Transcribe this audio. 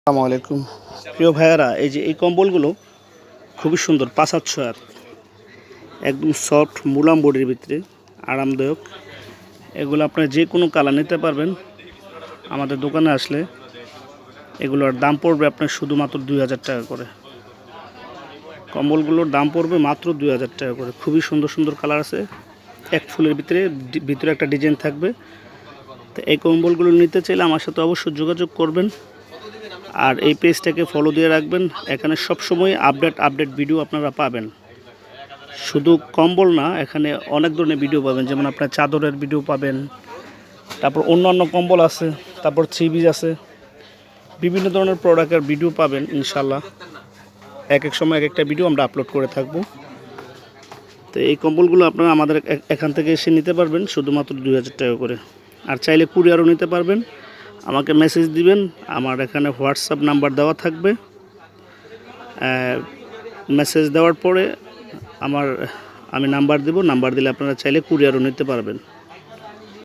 আসসালামু আলাইকুম প্রিয় ভাইয়ারা, এই যে এই কম্বলগুলো খুবই সুন্দর, ৫-৮০০ একদম সফট মুলাম বডির ভিতরে, আরামদায়ক। এগুলো আপনারা যে কোনো কালার নিতে পারবেন। আমাদের দোকানে আসলে এগুলোর দাম পড়বে আপনার শুধুমাত্র ২,০০০ টাকা করে। কম্বলগুলোর দাম পড়বে মাত্র ২,০০০ টাকা করে। খুবই সুন্দর সুন্দর কালার আছে, এক ফুলের ভিতরে একটা ডিজাইন থাকবে। তো এই কম্বলগুলো নিতে চাইলে আমার সাথে অবশ্যই যোগাযোগ করবেন, আর এই পেজটাকে ফলো দিয়ে রাখবেন। এখানে সবসময় আপডেট ভিডিও আপনারা পাবেন। শুধু কম্বল না, এখানে অনেক ধরনের ভিডিও পাবেন, যেমন আপনার চাদরের ভিডিও পাবেন, তারপর অন্যান্য কম্বল আছে, তারপর থ্রি পিস আছে, বিভিন্ন ধরনের প্রোডাক্টের ভিডিও পাবেন ইনশাল্লাহ। এক এক সময় এক একটা ভিডিও আমরা আপলোড করে থাকব। তো এই কম্বলগুলো আপনারা আমাদের এখান থেকে এসে নিতে পারবেন শুধুমাত্র ২,০০০ টাকা করে। আর চাইলে কুরিয়ারও নিতে পারবেন। আমাকে মেসেজ দিবেন, আমার এখানে হোয়াটসঅ্যাপ নাম্বার দেওয়া থাকবে। মেসেজ দেওয়ার পরে আমি নাম্বার দেব, নাম্বার দিলে আপনারা চাইলে কুরিয়ারও নিতে পারবেন।